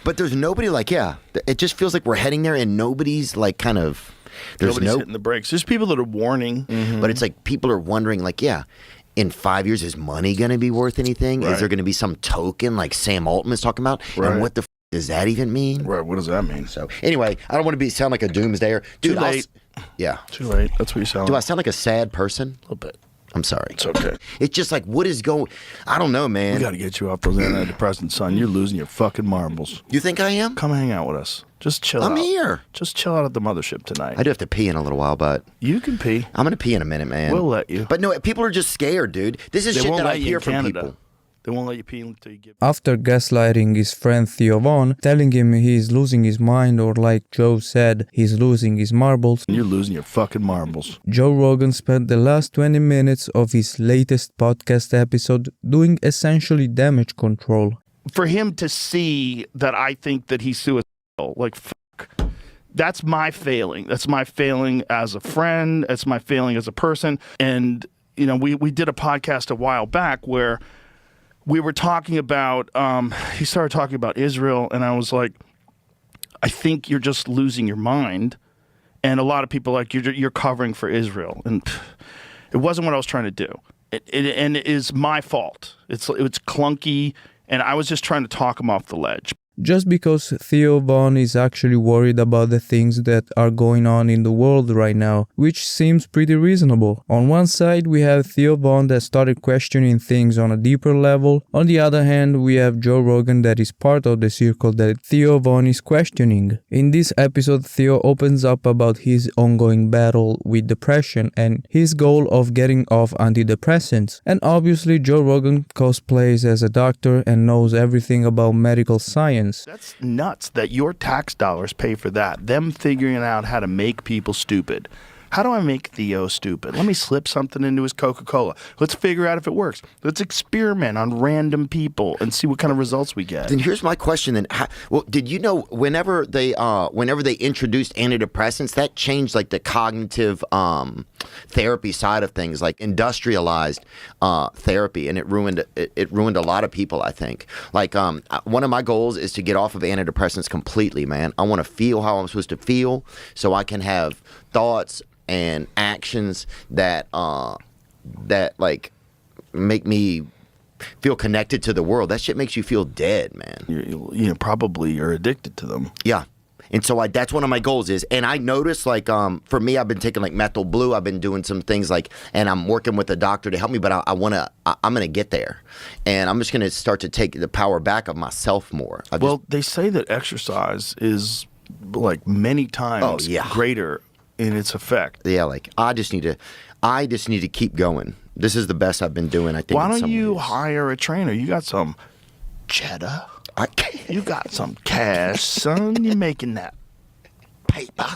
But there's nobody like, it just feels like we're heading there and nobody's like kind of, nobody's hitting the brakes. There's people that are warning. But it's like people are wondering like, in 5 years, is money going to be worth anything? Is there going to be some token like Sam Altman's talking about? And what the does that even mean? Right, what does that mean? So anyway, I don't want to sound like a doomsdayer. Dude, Too late. Too late. That's what you sound like. Do I sound like a sad person? A little bit. I'm sorry. It's okay. It's just like, what is going... I don't know, man. We got to get you off those antidepressants, son. You're losing your fucking marbles. You think I am? Come hang out with us. Just chill out. I'm here. Just chill out at the mothership tonight. I do have to pee in a little while, but... You can pee. I'm going to pee in a minute, man. We'll let you. But no, people are just scared, dude. This is shit that I hear from people. They won't let you pee until you get... After gaslighting his friend Theo Von, telling him he's losing his mind, or like Joe said, he's losing his marbles. You're losing your fucking marbles. Joe Rogan spent the last 20 minutes of his latest podcast episode doing essentially damage control. For him to see that I think that he's suicidal, like, fuck. That's my failing. That's my failing as a friend. That's my failing as a person. And, you know, we did a podcast a while back where... we were talking about, he started talking about Israel, and I was like, I think you're just losing your mind. And a lot of people are like, you're covering for Israel. And it wasn't what I was trying to do. And it is my fault. It's clunky, and I was just trying to talk him off the ledge. Just because Theo Von is actually worried about the things that are going on in the world right now, which seems pretty reasonable. On one side, we have Theo Von that started questioning things on a deeper level. On the other hand, we have Joe Rogan that is part of the circle that Theo Von is questioning. In this episode, Theo opens up about his ongoing battle with depression and his goal of getting off antidepressants. And obviously, Joe Rogan cosplays as a doctor and knows everything about medical science. That's nuts that your tax dollars pay for that. Them figuring out how to make people stupid. How do I make Theo stupid? Let me slip something into his Coca-Cola. Let's figure out if it works. Let's experiment on random people and see what kind of results we get. Then here's my question. Then, did you know whenever they introduced antidepressants, that changed like the cognitive therapy side of things, like industrialized therapy, and it ruined a lot of people. I think. Like one of my goals is to get off of antidepressants completely, man. I want to feel how I'm supposed to feel, so I can have thoughts and actions that like make me feel connected to the world. That shit makes you feel dead, man. You probably you're addicted to them. Yeah. And so that's one of my goals is, and I noticed like, for me, I've been taking like methyl blue. I've been doing some things like, and I'm working with a doctor to help me, but I'm going to get there, and I'm just going to start to take the power back of myself more. They say that exercise is like many times greater in its effect. Yeah, like I just need to keep going. This is the best I've been doing, I think. Why don't you hire a trainer? You got some cheddar. You got some cash, son. You're making that paper.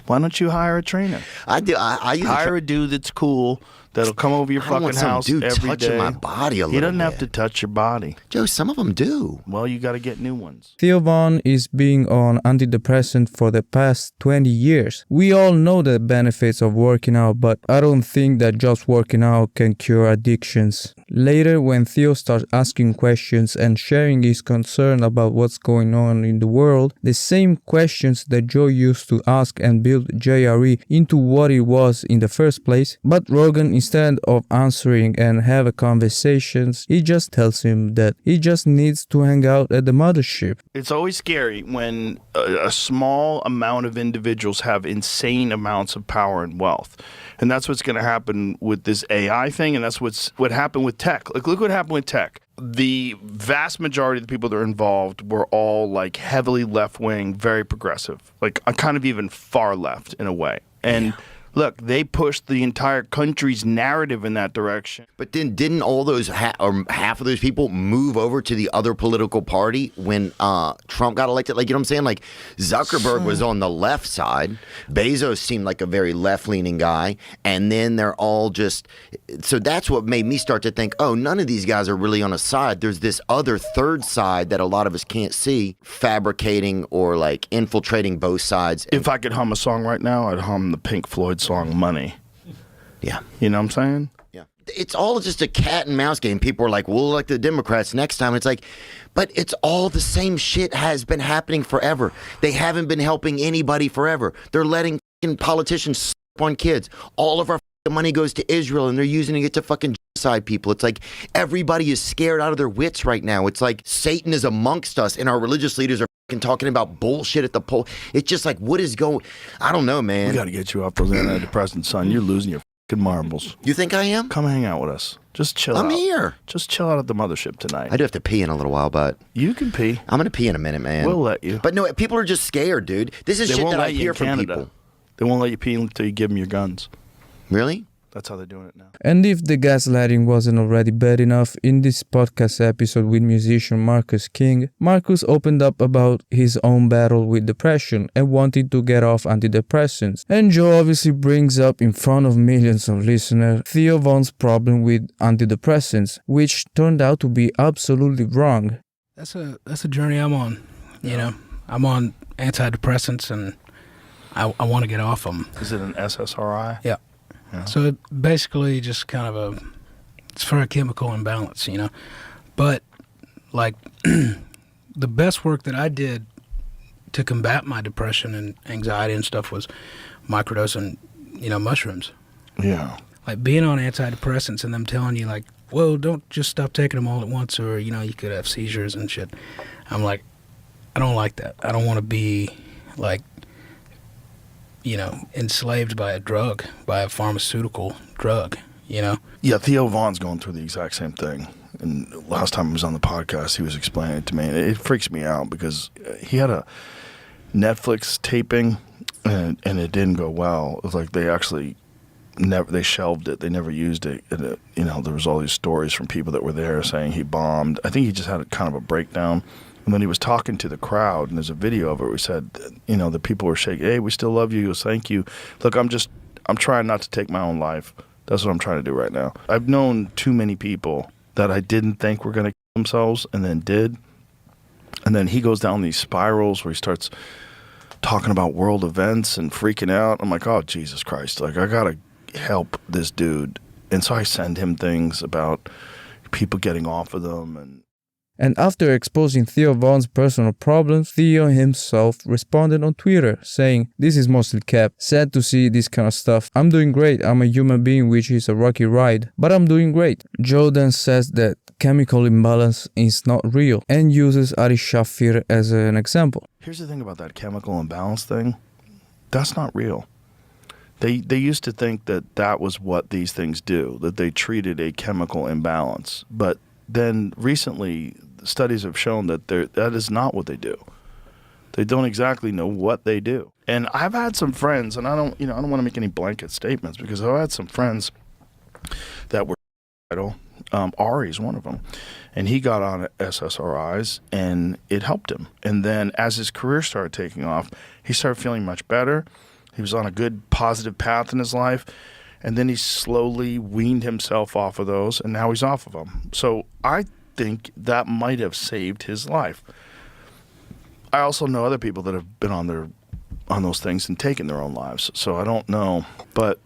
Why don't you hire a trainer? I do. I hire a dude that's cool. That'll come over your fucking house dude every touching day. My body a little He doesn't bit. have to touch your body. Joe, some of them do. Well, you got to get new ones. Theo Von is being on antidepressant for the past 20 years. We all know the benefits of working out, but I don't think that just working out can cure addictions. Later, when Theo starts asking questions and sharing his concern about what's going on in the world, the same questions that Joe used to ask and build JRE into what it was in the first place, but Rogan, instead of answering and have a conversations, he just tells him that he just needs to hang out at the mothership. It's always scary when a small amount of individuals have insane amounts of power and wealth. And that's what's going to happen with this AI thing, and that's what happened with tech. Like, look what happened with tech. The vast majority of the people that are involved were all like heavily left-wing, very progressive, like kind of even far left in a way. And look, they pushed the entire country's narrative in that direction. But then didn't all those, or half of those people move over to the other political party when Trump got elected? Like, you know what I'm saying? Like, Zuckerberg was on the left side. Bezos seemed like a very left-leaning guy. And then they're all just... So that's what made me start to think, oh, none of these guys are really on a side. There's this other third side that a lot of us can't see, fabricating or, like, infiltrating both sides. If I could hum a song right now, I'd hum the Pink Floyd song Money. Yeah. You know what I'm saying? Yeah. it's all just a cat and mouse game. People are like, we'll elect the Democrats next time. It's like, but it's all the same shit has been happening forever. They haven't been helping anybody forever. They're letting politicians slip on kids. All of our money goes to Israel and they're using it to fucking genocide people. It's like everybody is scared out of their wits right now. It's like Satan is amongst us and our religious leaders are talking about bullshit at the poll. It's just like, what is going? I don't know, man. We got to get you off those antidepressants, son. You're losing your fucking marbles. You think I am? Come hang out with us. Just chill out. I'm here. Just chill out at the mothership tonight. I do have to pee in a little while, but you can pee. I'm gonna pee in a minute, man. We'll let you. But no, people are just scared, dude. This is They shit won't that I let you hear in from Canada. people. They won't let you pee until you give them your guns. Really? That's how they're doing it now. And if the gaslighting wasn't already bad enough, in this podcast episode with musician Marcus King, Marcus opened up about his own battle with depression and wanting to get off antidepressants. And Joe obviously brings up in front of millions of listeners Theo Von's problem with antidepressants, which turned out to be absolutely wrong. That's a journey I'm on. You know, I'm on antidepressants and I want to get off them. Is it an SSRI? Yeah. So it basically just kind of it's for a chemical imbalance, you know. But like the best work that I did to combat my depression and anxiety and stuff was microdosing, you know, mushrooms. Yeah. Like being on antidepressants and them telling you like, whoa, don't just stop taking them all at once or, you know, you could have seizures and shit. I'm like, I don't like that. I don't want to be like, you know, enslaved by a drug, by a pharmaceutical drug, you know? Yeah, Theo Von's going through the exact same thing. And last time he was on the podcast, he was explaining it to me. And it freaks me out because he had a Netflix taping and it didn't go well. It was like they actually they shelved it. They never used it. And you know, there was all these stories from people that were there saying he bombed. I think he just had kind of a breakdown. And when he was talking to the crowd, and there's a video of it where he said, you know, the people were shaking, hey, we still love you. He goes, thank you. Look, I'm trying not to take my own life. That's what I'm trying to do right now. I've known too many people that I didn't think were going to kill themselves and then did. And then he goes down these spirals where he starts talking about world events and freaking out. I'm like, oh, Jesus Christ. Like, I got to help this dude. And so I send him things about people getting off of them. And after exposing Theo Von's personal problems, Theo himself responded on Twitter, saying, "This is mostly cap. Sad to see this kind of stuff. I'm doing great. I'm a human being, which is a rocky ride, but I'm doing great." Joe then says that chemical imbalance is not real and uses Ari Shafir as an example. Here's the thing about that chemical imbalance thing. That's not real. They used to think that that was what these things do, that they treated a chemical imbalance. But then recently, studies have shown that that is not what they do. They don't exactly know what they do. And I've had some friends, and I don't want to make any blanket statements because I've had some friends that were suicidal. Ari's one of them, and he got on SSRIs, and it helped him. And then as his career started taking off, he started feeling much better. He was on a good, positive path in his life. And then he slowly weaned himself off of those, and now he's off of them. So I think that might have saved his life. I also know other people that have been on those things and taken their own lives. So I don't know, but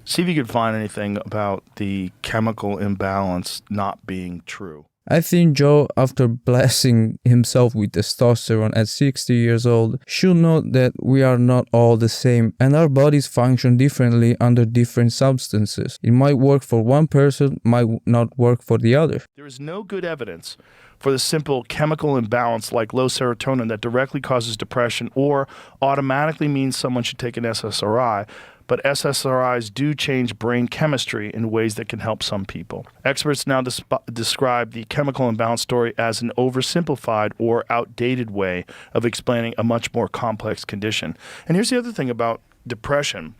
see if you could find anything about the chemical imbalance not being true. I think Joe, after blessing himself with testosterone at 60 years old, should know that we are not all the same and our bodies function differently under different substances. It might work for one person, might not work for the other. There is no good evidence for the simple chemical imbalance like low serotonin that directly causes depression or automatically means someone should take an SSRI. But SSRIs do change brain chemistry in ways that can help some people. Experts now describe the chemical imbalance story as an oversimplified or outdated way of explaining a much more complex condition. And here's the other thing about depression.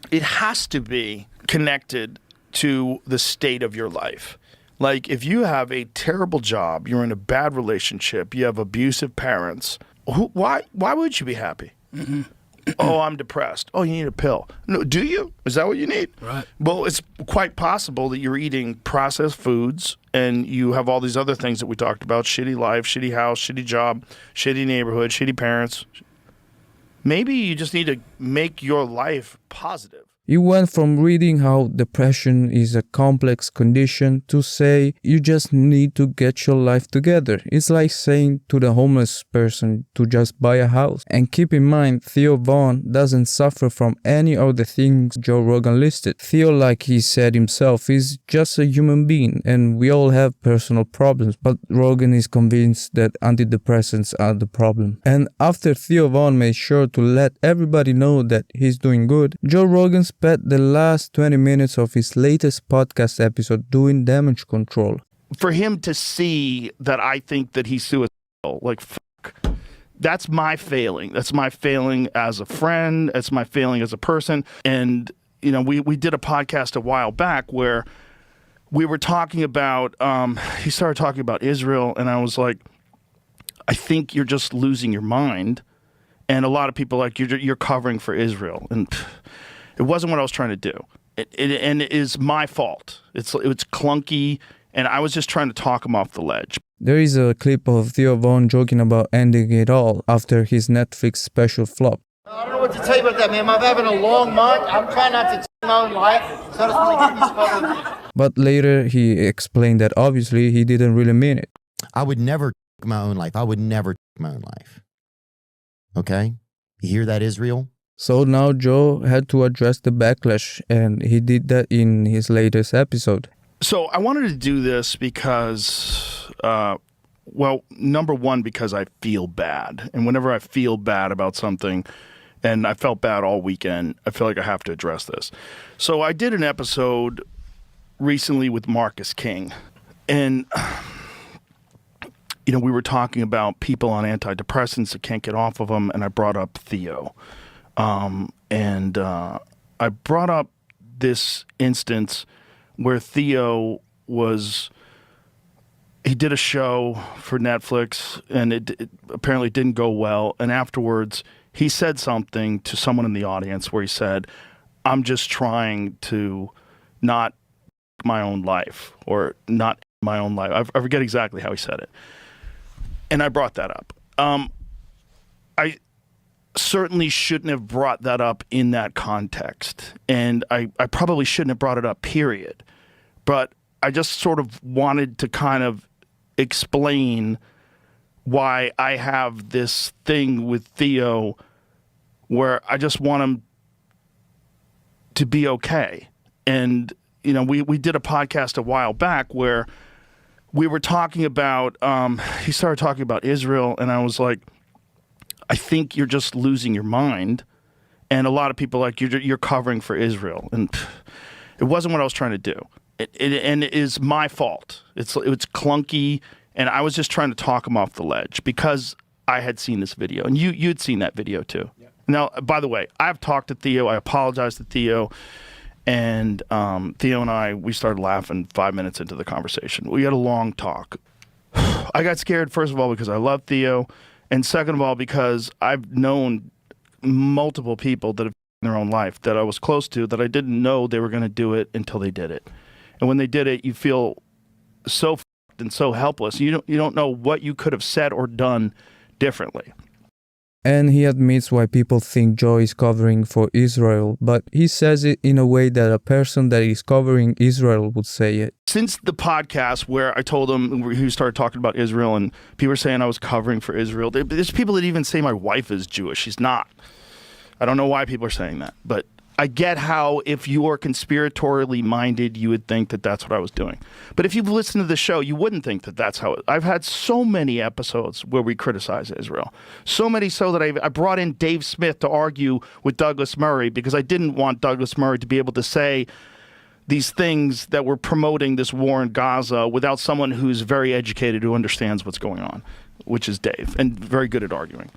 It has to be connected to the state of your life. Like if you have a terrible job, you're in a bad relationship, you have abusive parents, why would you be happy? Mm-hmm. Oh, I'm depressed. Oh, you need a pill. No, do you? Is that what you need? Right. Well, it's quite possible that you're eating processed foods and you have all these other things that we talked about, shitty life, shitty house, shitty job, shitty neighborhood, shitty parents. Maybe you just need to make your life positive. He went from reading how depression is a complex condition to say you just need to get your life together. It's like saying to the homeless person to just buy a house. And keep in mind, Theo Von doesn't suffer from any of the things Joe Rogan listed. Theo, like he said himself, is just a human being and we all have personal problems. But Rogan is convinced that antidepressants are the problem. And after Theo Von made sure to let everybody know that he's doing good, Joe Rogan spent the last 20 minutes of his latest podcast episode doing damage control. For him to see that I think that he's suicidal, like, fuck. That's my failing. That's my failing as a friend. It's my failing as a person. And, you know, we did a podcast a while back where we were talking about, he started talking about Israel, and I was like, I think you're just losing your mind. And a lot of people are like, you're covering for Israel. And it wasn't what I was trying to do. And it is my fault. It's clunky, and I was just trying to talk him off the ledge. There is a clip of Theo Von joking about ending it all after his Netflix special flop. I don't know what to tell you about that, man. I'm having a long month. I'm trying not to take my own life, so I just want to get these fucking... But later he explained that obviously he didn't really mean it. I would never take my own life. I would never take my own life. Okay? You hear that, Israel? So now Joe had to address the backlash, and he did that in his latest episode. So I wanted to do this because, well, number one, because I feel bad. And whenever I feel bad about something, and I felt bad all weekend, I feel like I have to address this. So I did an episode recently with Marcus King. And, you know, we were talking about people on antidepressants that can't get off of them, and I brought up Theo. I brought up this instance where Theo he did a show for Netflix, and it apparently didn't go well. And afterwards, he said something to someone in the audience where he said, I'm just trying to not my own life, or not my own life. I forget exactly how he said it. And I brought that up. I certainly shouldn't have brought that up in that context. And I probably shouldn't have brought it up, period. But I just sort of wanted to kind of explain why I have this thing with Theo where I just want him to be okay. And, you know, we did a podcast a while back where we were talking about, he started talking about Israel, and I was like, I think you're just losing your mind. And a lot of people are like, you're covering for Israel. And it wasn't what I was trying to do. And it is my fault. It's clunky, and I was just trying to talk him off the ledge because I had seen this video, and you'd seen that video too. Yeah. Now, by the way, I've talked to Theo. I apologized to Theo, and Theo and we started laughing 5 minutes into the conversation. We had a long talk. I got scared, first of all, because I love Theo, and second of all, because I've known multiple people that have in their own life that I was close to that I didn't know they were going to do it until they did it. And when they did it, you feel so f***ed and so helpless. You don't know what you could have said or done differently. And he admits why people think Joe is covering for Israel, but he says it in a way that a person that is covering Israel would say it. Since the podcast where I told him, he started talking about Israel, and people were saying I was covering for Israel, there's people that even say my wife is Jewish. She's not. I don't know why people are saying that, but I get how if you are conspiratorially minded, you would think that that's what I was doing. But if you've listened to the show, you wouldn't think that that's how I've had so many episodes where we criticize Israel. So many so that I brought in Dave Smith to argue with Douglas Murray because I didn't want Douglas Murray to be able to say these things that were promoting this war in Gaza without someone who's very educated, who understands what's going on, which is Dave, and very good at arguing.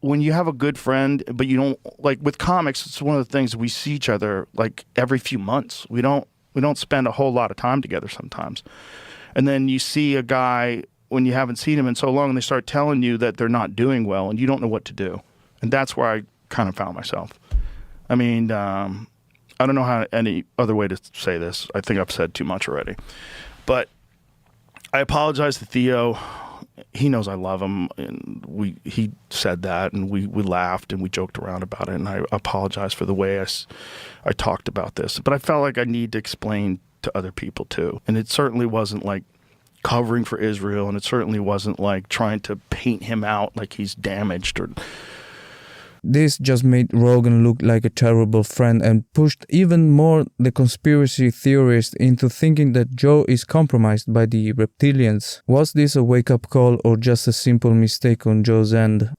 When you have a good friend, but you don't, like with comics, it's one of the things we see each other like every few months. We don't spend a whole lot of time together sometimes. And then you see a guy when you haven't seen him in so long and they start telling you that they're not doing well and you don't know what to do. And that's where I kind of found myself. I mean, I don't know how any other way to say this. I think I've said too much already. But I apologize to Theo. he knows I love him, and he said that, and we laughed and we joked around about it, and I apologize for the way I talked about this. But I felt like I need to explain to other people too. And it certainly wasn't like covering for Israel, and it certainly wasn't like trying to paint him out like he's damaged or... This just made Rogan look like a terrible friend and pushed even more the conspiracy theorists into thinking that Joe is compromised by the reptilians. Was this a wake-up call or just a simple mistake on Joe's end?